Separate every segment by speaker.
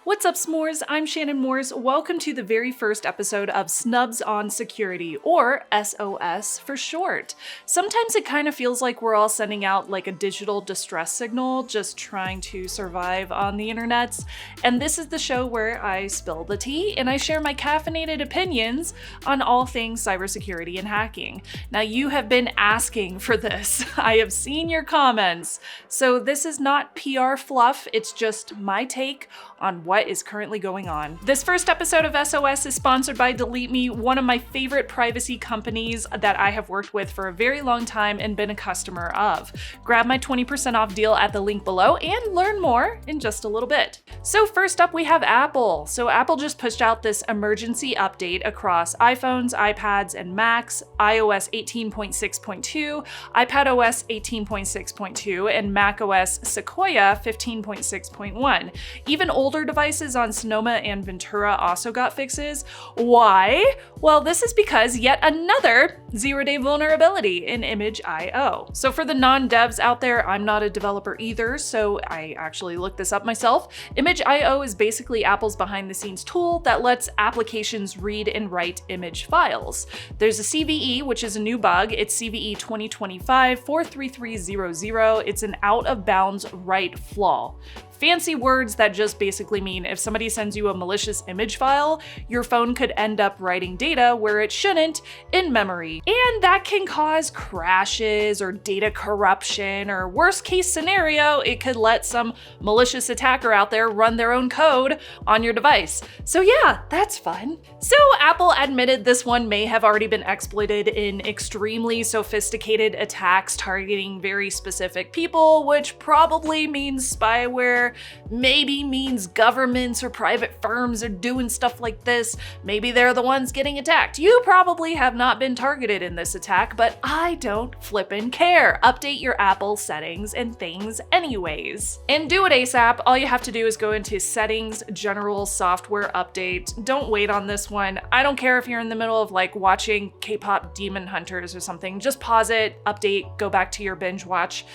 Speaker 1: What's up, s'mores? I'm Shannon Morse. Welcome to the very first episode of Snubs on Security, or SOS for short. Sometimes it kind of feels like we're all sending out like a digital distress signal, just trying to survive on the internets. And this is the show where I spill the tea and I share my caffeinated opinions on all things cybersecurity and hacking. Now, you have been asking for this. I have seen your comments. So this is not PR fluff, it's just my take on what is currently going on. This first episode of SOS is sponsored by Delete Me, one of my favorite privacy companies that I have worked with for a very long time and been a customer of. Grab my 20% off deal at the link below and learn more in just a little bit. So first up, we have Apple. So Apple just pushed out this emergency update across iPhones, iPads, and Macs, iOS 18.6.2, iPadOS 18.6.2, and macOS Sequoia 15.6.1. Even older devices on Sonoma and Ventura also got fixes. Why? Well, this is because yet another zero-day vulnerability in Image IO. So for the non-devs out there, I'm not a developer either, so I actually looked this up myself. Image IO is basically Apple's behind-the-scenes tool that lets applications read and write image files. There's a CVE, which is a new bug. It's CVE 2025-43300. It's an out-of-bounds write flaw. Fancy words that just basically mean if somebody sends you a malicious image file, your phone could end up writing data where it shouldn't in memory. And that can cause crashes or data corruption, or worst case scenario, it could let some malicious attacker out there run their own code on your device. So yeah, that's fun. So Apple admitted this one may have already been exploited in extremely sophisticated attacks targeting very specific people, which probably means spyware. Maybe means governments or private firms are doing stuff like this. Maybe they're the ones getting attacked. You probably have not been targeted in this attack, but I don't flippin' care. Update your Apple settings and things anyways. And do it ASAP. All you have to do is go into Settings, General Software Update. Don't wait on this one. I don't care if you're in the middle of like watching K-pop Demon Hunters or something. Just pause it, update, go back to your binge watch.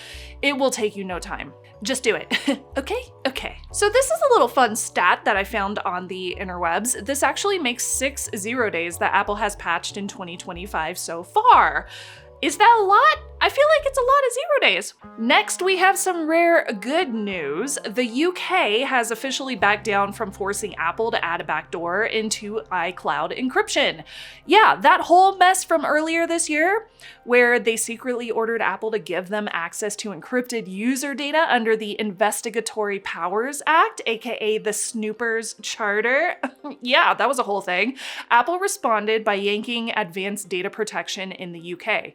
Speaker 1: It will take you no time. Just do it. Okay. So this is a little fun stat that I found on the interwebs. This actually makes 6 0 days that Apple has patched in 2025 so far. Is that a lot? I feel like it's a lot of 0 days. Next, we have some rare good news. The UK has officially backed down from forcing Apple to add a backdoor into iCloud encryption. Yeah, that whole mess from earlier this year, where they secretly ordered Apple to give them access to encrypted user data under the Investigatory Powers Act, aka the Snoopers Charter. Yeah, that was a whole thing. Apple responded by yanking advanced data protection in the UK.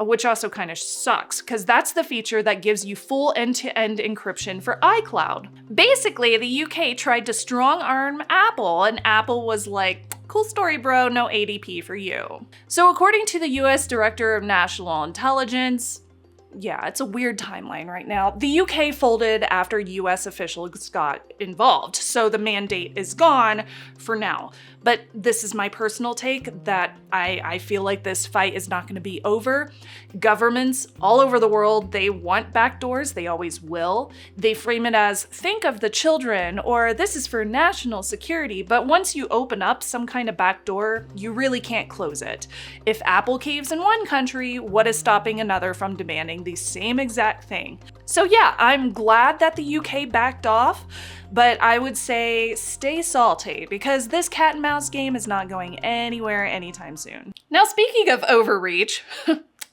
Speaker 1: Which also kind of sucks, because that's the feature that gives you full end-to-end encryption for iCloud. Basically, the UK tried to strong-arm Apple, and Apple was like, cool story, bro, no ADP for you. So according to the US Director of National Intelligence, yeah, it's a weird timeline right now. The UK folded after US officials got involved, so the mandate is gone for now. But this is my personal take that I feel like this fight is not going to be over. Governments all over the world, they want backdoors, they always will. They frame it as, think of the children, or this is for national security, but once you open up some kind of backdoor, you really can't close it. If Apple caves in one country, what is stopping another from demanding the same exact thing? So yeah, I'm glad that the UK backed off, but I would say stay salty, because this cat and mouse game is not going anywhere anytime soon. Now, speaking of overreach,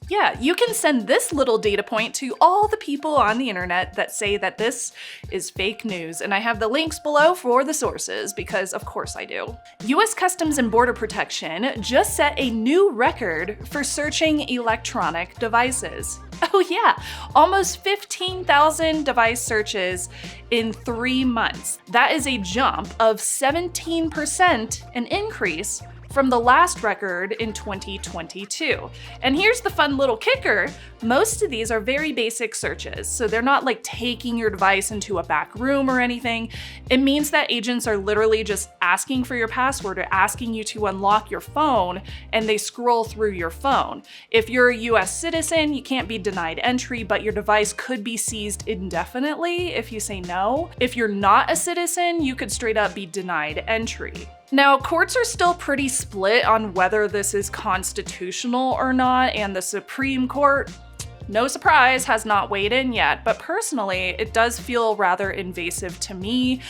Speaker 1: yeah, you can send this little data point to all the people on the internet that say that this is fake news, and I have the links below for the sources, because of course I do. US Customs and Border Protection just set a new record for searching electronic devices. Oh yeah, almost 15,000 device searches in 3 months. That is a jump of 17%, an increase from the last record in 2022. And here's the fun little kicker. Most of these are very basic searches, so they're not like taking your device into a back room or anything. It means that agents are literally just asking for your password or asking you to unlock your phone, and they scroll through your phone. If you're a US citizen, you can't be denied entry, but your device could be seized indefinitely if you say no. If you're not a citizen, you could straight up be denied entry. Now, courts are still pretty split on whether this is constitutional or not, and the Supreme Court, no surprise, has not weighed in yet, but personally, it does feel rather invasive to me.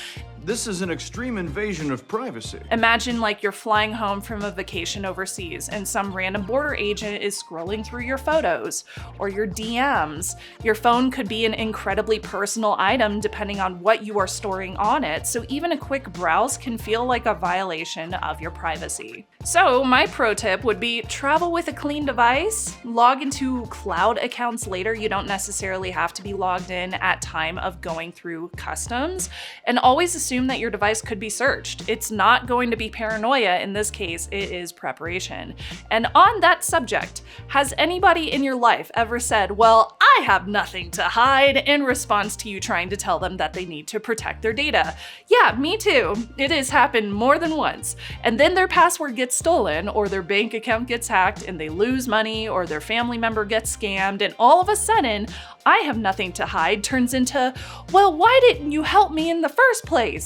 Speaker 2: This is an extreme invasion of privacy.
Speaker 1: Imagine like you're flying home from a vacation overseas and some random border agent is scrolling through your photos or your DMs. Your phone could be an incredibly personal item depending on what you are storing on it, so even a quick browse can feel like a violation of your privacy. So my pro tip would be travel with a clean device, log into cloud accounts later. You don't necessarily have to be logged in at time of going through customs, and always assume that your device could be searched. It's not going to be paranoia in this case, it is preparation. And on that subject, has anybody in your life ever said, well, I have nothing to hide, in response to you trying to tell them that they need to protect their data? Yeah, me too. It has happened more than once. And then their password gets stolen, or their bank account gets hacked and they lose money, or their family member gets scammed, and all of a sudden, I have nothing to hide turns into, well, why didn't you help me in the first place?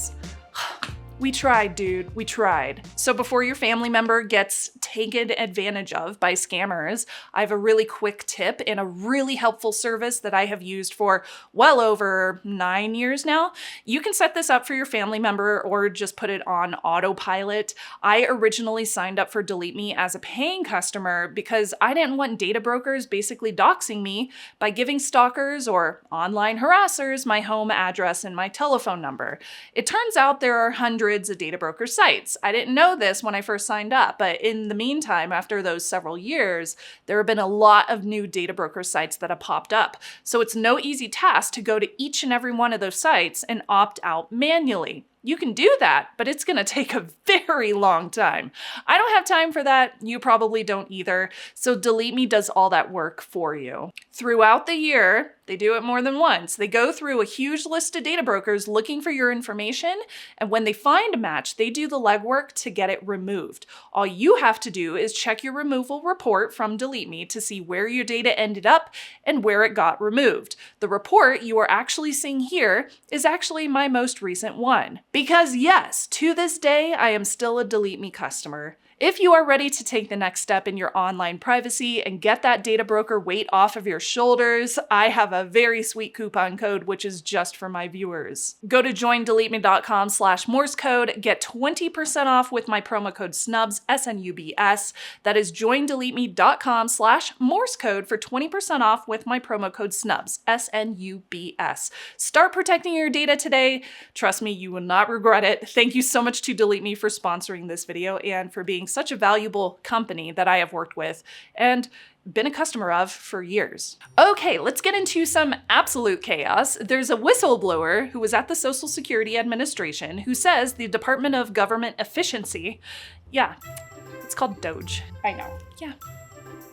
Speaker 1: We tried, dude, we tried. So before your family member gets taken advantage of by scammers, I have a really quick tip and a really helpful service that I have used for well over 9 years now. You can set this up for your family member or just put it on autopilot. I originally signed up for Delete Me as a paying customer because I didn't want data brokers basically doxing me by giving stalkers or online harassers my home address and my telephone number. It turns out there are hundreds of data broker sites. I didn't know this when I first signed up, but in the meantime, after those several years, there have been a lot of new data broker sites that have popped up. So it's no easy task to go to each and every one of those sites and opt out manually. You can do that, but it's gonna take a very long time. I don't have time for that. You probably don't either. So Delete Me does all that work for you. Throughout the year, they do it more than once. They go through a huge list of data brokers looking for your information, and when they find a match, they do the legwork to get it removed. All you have to do is check your removal report from Delete Me to see where your data ended up and where it got removed. The report you are actually seeing here is actually my most recent one. Because yes, to this day, I am still a Delete Me customer. If you are ready to take the next step in your online privacy and get that data broker weight off of your shoulders, I have a very sweet coupon code, which is just for my viewers. Go to joindeleteme.com/Morse code, get 20% off with my promo code SNUBS, SNUBS. That is joindeleteme.com/Morse code for 20% off with my promo code SNUBS, SNUBS. Start protecting your data today. Trust me, you will not regret it. Thank you so much to Delete Me for sponsoring this video and for being such a valuable company that I have worked with and been a customer of for years. Okay, let's get into some absolute chaos. There's a whistleblower who was at the Social Security Administration who says the Department of Government Efficiency, yeah, it's called DOGE. I know, yeah.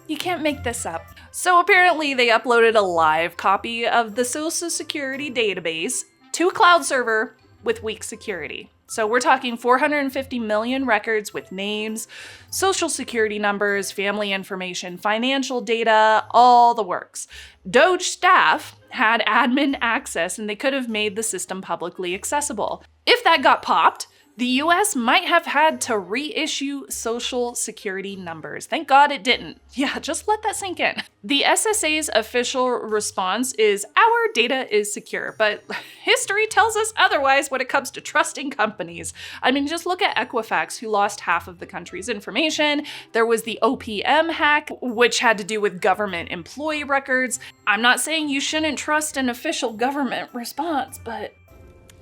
Speaker 1: You can't make this up. So apparently they uploaded a live copy of the Social Security database to a cloud server with weak security. So we're talking 450 million records with names, social security numbers, family information, financial data, all the works. DOGE staff had admin access and they could have made the system publicly accessible. If that got popped, the US might have had to reissue social security numbers. Thank God it didn't. Yeah, just let that sink in. The SSA's official response is, our data is secure, but history tells us otherwise when it comes to trusting companies. I mean, just look at Equifax, who lost half of the country's information. There was the OPM hack, which had to do with government employee records. I'm not saying you shouldn't trust an official government response, but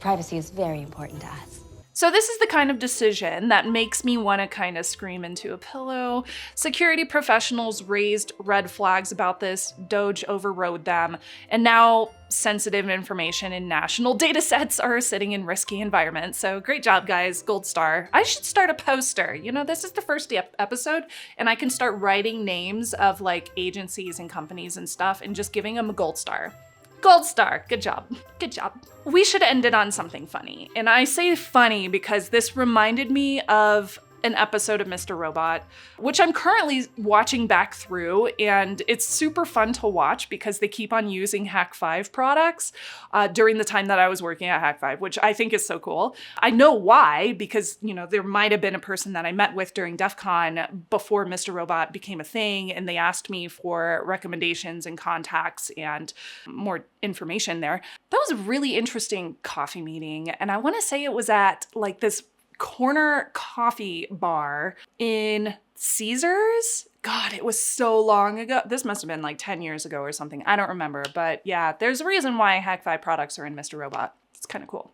Speaker 3: privacy is very important to us.
Speaker 1: So this is the kind of decision that makes me want to kind of scream into a pillow. Security professionals raised red flags about this, DOGE overrode them, and now sensitive information in national data sets are sitting in risky environments. So great job, guys, gold star. I should start a poster. You know, this is the first episode, and I can start writing names of like agencies and companies and stuff and just giving them a gold star. Gold star, good job, good job. We should end it on something funny. And I say funny because this reminded me of an episode of Mr. Robot, which I'm currently watching back through, and it's super fun to watch because they keep on using Hack5 products during the time that I was working at Hack5, which I think is so cool. I know why, because, you know, there might have been a person that I met with during DEF CON before Mr. Robot became a thing, and they asked me for recommendations and contacts and more information there. That was a really interesting coffee meeting, and I want to say it was at like this corner coffee bar in Caesars. God, it was so long ago. This must have been like 10 years ago or something. I don't remember, but yeah, there's a reason why Hack5 products are in Mr. Robot. It's kind of cool.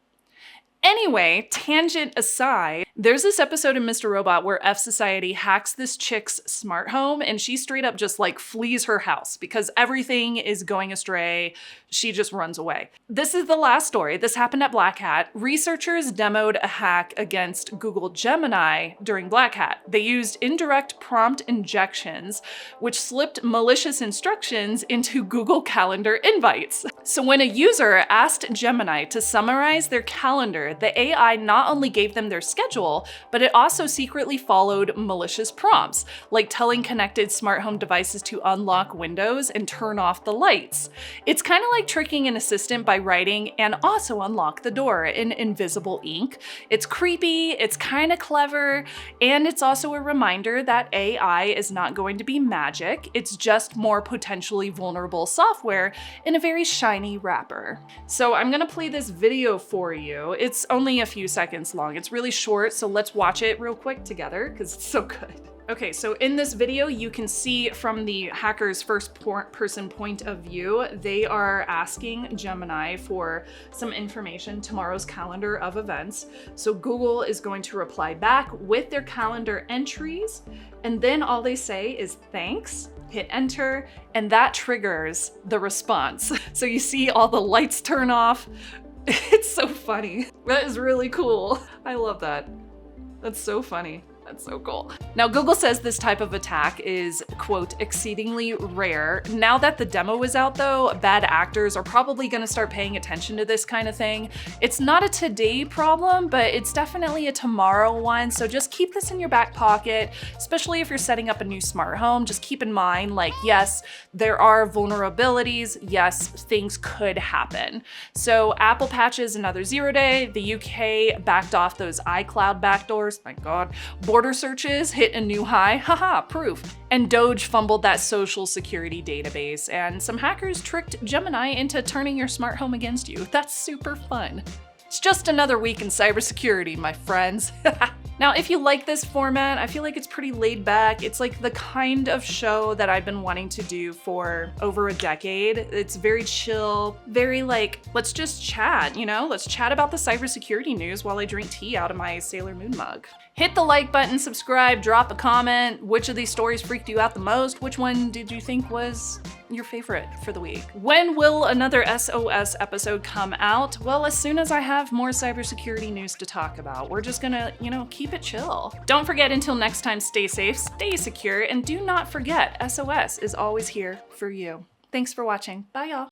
Speaker 1: Anyway, tangent aside, there's this episode in Mr. Robot where F Society hacks this chick's smart home and she straight up just like flees her house because everything is going astray. She just runs away. This is the last story. This happened at Black Hat. Researchers demoed a hack against Google Gemini during Black Hat. They used indirect prompt injections, which slipped malicious instructions into Google Calendar invites. So when a user asked Gemini to summarize their calendar, the AI not only gave them their schedule, but it also secretly followed malicious prompts, like telling connected smart home devices to unlock windows and turn off the lights. It's kind of like tricking an assistant by writing "and also unlock the door" in invisible ink. It's creepy, it's kind of clever, and it's also a reminder that AI is not going to be magic. It's just more potentially vulnerable software in a very shiny wrapper. So I'm gonna play this video for you. It's only a few seconds long. It's really short, so let's watch it real quick together because it's so good. Okay, so in this video, you can see from the hacker's first person point of view, they are asking Gemini for some information, tomorrow's calendar of events. So Google is going to reply back with their calendar entries, and then all they say is thanks, hit enter, and that triggers the response. So you see all the lights turn off. It's so funny. That is really cool. I love that. That's so funny. That's so cool. Now, Google says this type of attack is, quote, exceedingly rare. Now that the demo is out though, bad actors are probably gonna start paying attention to this kind of thing. It's not a today problem, but it's definitely a tomorrow one. So just keep this in your back pocket, especially if you're setting up a new smart home. Just keep in mind, like, yes, there are vulnerabilities. Yes, things could happen. So Apple patches another 0-day. The UK backed off those iCloud backdoors. My God. Border searches hit a new high, haha, proof. And DOGE fumbled that social security database, and some hackers tricked Gemini into turning your smart home against you. That's super fun. It's just another week in cybersecurity, my friends. Now, if you like this format, I feel like it's pretty laid back. It's like the kind of show that I've been wanting to do for over a decade. It's very chill, very like, let's just chat, you know? Let's chat about the cybersecurity news while I drink tea out of my Sailor Moon mug. Hit the like button, subscribe, drop a comment. Which of these stories freaked you out the most? Which one did you think was your favorite for the week? When will another SOS episode come out? Well, as soon as I have more cybersecurity news to talk about. We're just gonna, you know, keep it chill. Don't forget, until next time, stay safe, stay secure, and do not forget, SOS is always here for you. Thanks for watching. Bye, y'all.